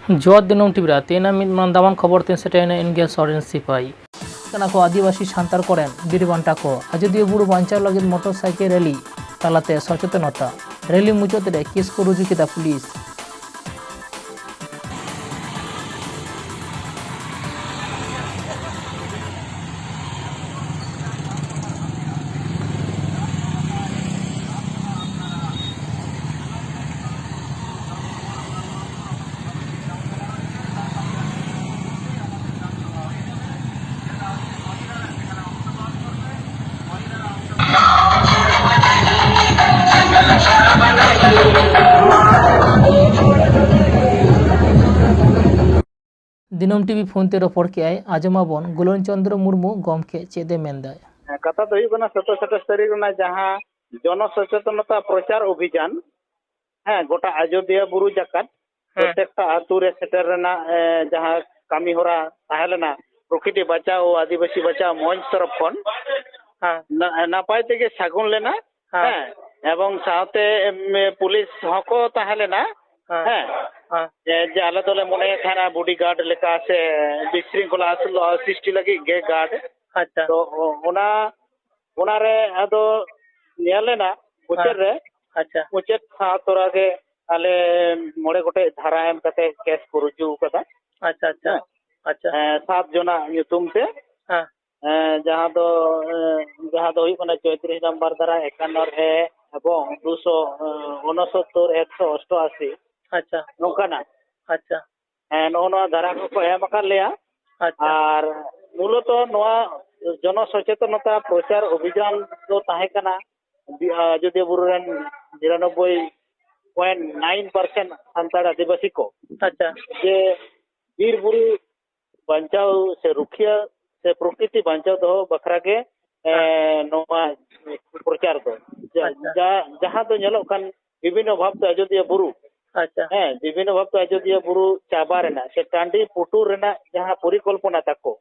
ᱡᱚᱛ ᱫᱤᱱᱟᱹᱢ ᱴᱤᱵᱤ ᱛᱮᱱᱟ ᱢᱤᱫ ᱫᱟᱢᱟᱱ ᱠᱷᱚᱵᱚᱨ ᱛᱮ ᱥᱮᱴᱮᱨᱮᱱᱟ ᱤᱱᱰᱤᱭᱟ ᱥᱚᱨᱮᱱ ᱥᱤᱯᱟᱦᱤ ᱠᱟᱱᱟ ᱠᱚ ᱟᱹᱫᱤᱵᱟᱹᱥᱤ ᱥᱟᱱᱛᱟᱲ ᱠᱚᱨᱮᱱ ᱵᱤᱨ ᱵᱟᱱᱴᱟ ᱠᱚ ᱟᱡᱚᱫᱤᱭᱟᱹ ᱵᱩᱨᱩ ᱵᱟᱧᱪᱟᱣ ᱞᱟᱹᱜᱤᱫ ᱢᱚᱴᱚᱨ ᱥᱟᱭᱠᱮᱞ ᱨᱮᱞᱤ ᱛᱟᱞᱟᱛᱮ ᱥᱚᱪᱮᱛᱚᱱᱚᱛᱟ ᱨᱮᱞᱤ ᱢᱩᱪᱟᱹᱫ ᱨᱮ ᱠᱮᱥ ᱠᱚ ᱨᱩᱡᱩ ᱠᱮᱫᱟ ᱯᱩᱞᱤᱥ। दिनम टीवी फोन ते रपड़ के आजमाबन गुलन चंद्र मुर्मू गमके चेदे मेंदाय कथा तो हुई 27 तारीख जहाँ जन सचेतनता प्रचार अभियान हाँ गोटा अयोध्या बुरु जाकात प्रत्येकटा आतु रे सेटर रेना जहाँ कामी होरा ताहेलेना प्रकृति बचाओ आदिवासी बचाओ मंच तरफ खन नापाय तेगे सागुन लेना हाँ एवं साथे पुलिस हको ताहेलेना हाँ जे आले दोले मने थाना बॉडीगार्ड लेका से विशृंखला सृष्टि लगी गे गार्ड अच्छा तो ओना रे आदो नेलेना मुचेद रे अच्छा मुचेद सातरा के आले मोड़े गोटे धारा एम कते केस को रुजू कदा अच्छा अच्छा अच्छा 7 जना युतुम से हां जहां दो हुई कना 34 नंबर धारा 51 है एवं 269 188 अच्छा नोकाना अच्छा नोना धारा को एम कर लिया और मूलत नोआ जन सचेतनता प्रचार अभियान दो ताहे कना अयोध्या बुरु रेन 99.9% सान्ताड़ आदिवासी को अच्छा जे बीर बुरु बचाव से रुखिया से प्रकृति बचाव दो बखरा के नोआ प्रचार दो जहां तो नेलो कान विभिन्न भाव तो अयोध्या बुरु अच्छा विभिन्न भाव तो अयोध्या बुरु चाबा रेना से टांडी पुटुर रेना जहां परिकल्पना ताको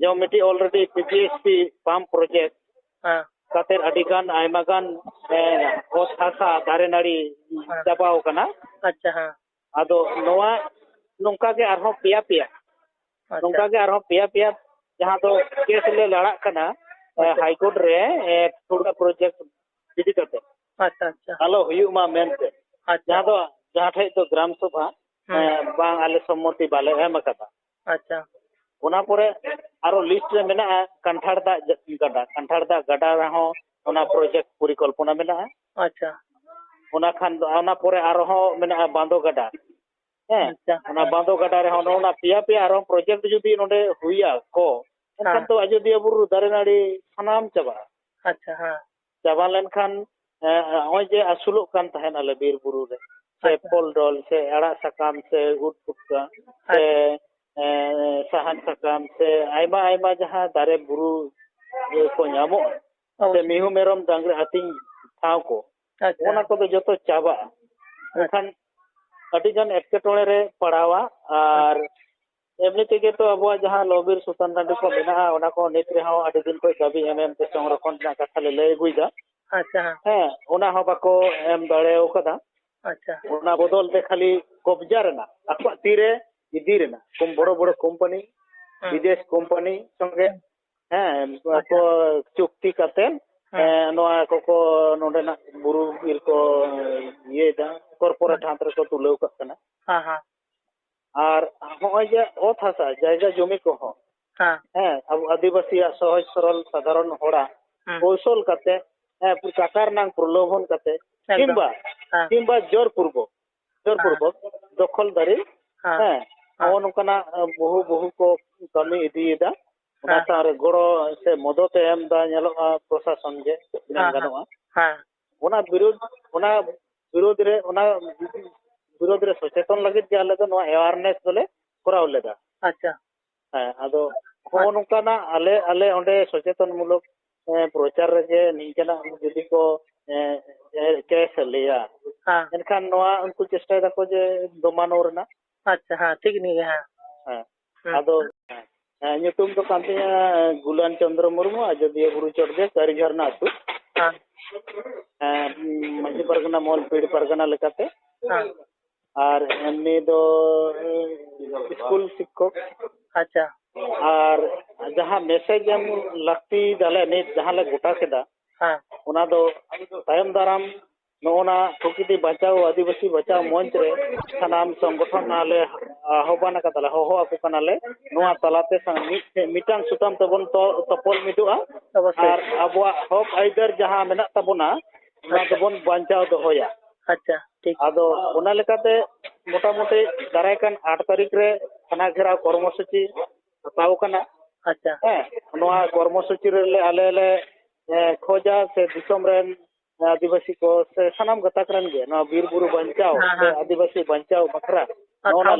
जो मिट्टी ऑलरेडी पीपीएसपी पंप प्रोजेक्ट कातेर अडिगान आयमागान ओस हासा दारे नाड़ी चाबाव कना अच्छा हां आदो नोआ नोंका के आरो पिया पिया नोंका के आरो पिया पिया जहां तो केस ले लड़ा कना हाई कोर्ट रे थोड़ा प्रोजेक्ट इदी करते अच्छा अच्छा आलो हुयुमा मेनते जहां ठे तो ग्राम सभा बांग आले सम्मति बाले एम कदा अच्छा ओना परे आरो लिस्ट रे मेना कंठाड़ दा गडा रहो ओना प्रोजेक्ट परिकल्पना मेना अच्छा ओना खान ओना परे आरो मेना बांदो गडा अच्छा ओना बांदो गडा रे ओना पिया पिया आरो प्रोजेक्ट जुदी नोडे हुइया को एनखान तो अयोध्या बुरु दारे नाड़ी सनाम चाबा अच्छा हां चाबा लेन खान ओय जे असुलो कान तहन आले बीर बुरु रे से फल डल से अड़ा सकाम से उट पुटका से साहन सकाम से आयमा आयमा जहां दारे बुरु को नामो से मिहु मेरम डांगरे हातिंग ठाव को ओना को तो जतो चाबा एखान अडिगन एटकेटोळे रे पड़ावा और एमनी तेगे तो अब जहां लोबिर सुल्तान टांडी को बिना ओना को नित रे हो अडी दिन को दाबी एमएम ते संरक्षण ना कथा ले लय गुइदा अच्छा हां ओना हो बाको एम दड़ेओ कदा अच्छा ओना बदल ते खाली कब्जा रेना आको तीरे इदी रेना कम बड़ो बड़ो कंपनी विदेश कंपनी संगे को चुक्ति करते नोआ को नोडेना बुरु बिर को ये दा कॉर्पोरेट हाथ रे को तुलेव कना हां हां और होय जे ओथ हासा जायगा जमी को हो हां अब आदिवासी सहज सरल साधारण होड़ा कौशल करते प्रकार नांग प्रलोभन करते किंबा जोर पूर्वक दखल दारी नोकना बहु बहु को कमी इदीदा ओना सारे गड़ो से मदद एम दा नेलोगा प्रशासन जे गानोआ ओना विरोध रे सचेतन लगित जे आले दो अवेयरनेस दोले कराव लेदा अच्छा आदो को नोकना आले ओंडे सचेतन मूलक प्रचार रे जे निजना जदि को केस लिया एनखान नोआ उनको चेष्टा दाको जे दमानो रना अच्छा हां ठीक नि हां आदो nyutum तो कांतिया गुलान चंद्र मुर्मू अयोध्या बुरु चढ़दे करिझरना अतु मांझी परगना मोल पीड़ परगना लेकाते আর এমনি তো স্কুল শিক্ষক ᱟᱪᱪᱷᱟ আর যাহা মেসেজ এম লাক্তি দালে নিত যাহা লে গোটা কেদা ᱦᱮᱸ ᱚᱱᱟ ᱫᱚ ᱛᱟᱭᱚᱢ ᱫᱟᱨᱟᱢ ᱱᱚᱜᱼᱚᱱᱟ ᱯᱨᱚᱠᱨᱤᱛᱤ ᱵᱟᱧᱪᱟᱣ ᱟᱹᱫᱤᱵᱟᱹᱥᱤ ᱵᱟᱧᱪᱟᱣ ᱢᱚᱧᱪ ᱨᱮ ᱥᱟᱱᱟᱢ ᱥᱚᱝᱜᱚᱴᱷᱚᱱ ᱟᱞᱮ ᱟᱦ্ᱵᱟᱱ ᱟᱠᱟᱫᱟᱞᱮ ᱦᱚᱦᱚ ᱟᱠᱚ ᱠᱟᱱᱟᱞᱮ ᱱᱚᱣᱟ ᱛᱟᱞᱟᱛᱮ ᱢᱤᱫᱴᱟᱝ ᱥᱩᱛᱟᱹᱢ ᱛᱮᱵᱚᱱ ᱛᱚᱯᱚᱞ ᱢᱤᱫᱚᱜᱼᱟ ᱚᱵᱚᱥᱥᱳᱭ ᱟᱨ ᱟᱵᱚᱣᱟᱜ ᱦᱚᱠ ᱟᱹᱭᱫᱟᱹᱨ ᱡᱟᱦᱟᱸ ᱢᱮᱱᱟᱜ ᱛᱟᱵᱚᱱᱟ ᱚᱱᱟ ᱫᱚᱵᱚᱱ ᱵᱟᱧᱪᱟᱣ ᱫᱚᱦᱚᱭᱟ ᱟᱪᱪᱷᱟ ᱴᱷᱤᱠ ᱟᱫᱚ ᱚᱱᱟ ᱞᱮᱠᱟᱛᱮ ᱢᱚᱴᱟᱢᱩᱴᱤ ᱫᱟᱨᱟᱭ ᱠᱟᱱ 8 ᱛᱟᱹᱨᱤᱠᱷ ᱨᱮ ᱛᱷᱟᱱᱟ ᱜᱷᱮᱨᱟᱣ ᱠᱚᱨᱢᱚᱥᱩᱪᱤ ᱦᱟᱛᱟᱣ ᱠᱟᱱᱟ ᱟᱪᱪᱷᱟ ᱱᱚᱣᱟ ᱠᱚᱨᱢᱚᱥᱩᱪᱤ ᱨᱮ ᱟᱞᱮ ᱞᱮ ᱠᱷᱚᱡᱟ ᱥᱮ ᱫᱤᱥᱚᱢ ᱨᱮᱱ आदिवासी को से सनाम गताक रन गे नवा बीर बुरु बंचाव से आदिवासी बंचाव बखरा नवा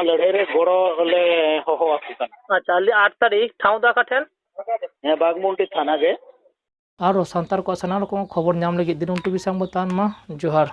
लड़ाई रे गोड़ो ले होहो आकुता ᱟᱪᱪᱷᱟ 8 ᱛᱟᱹᱨᱤᱠᱷ ᱴᱷᱟᱶ ᱫᱚ ᱟᱠᱟ ᱴᱷᱮᱱ बागमुंडी थाना गे ᱟᱨᱚ ᱥᱟᱱᱛᱟᱲ ᱠᱚ ᱥᱟᱱᱟᱢ ᱨᱚᱠᱚᱢ ᱠᱷᱚᱵᱚᱨ ᱧᱟᱢ ᱞᱟᱹᱜᱤᱫ ᱫᱤᱱᱟᱹᱢ ᱴᱤᱵᱷᱤ ᱥᱟᱶ ᱵᱚ ᱛᱟᱦᱮᱱ ᱢᱟ ᱡᱚᱦᱟᱨ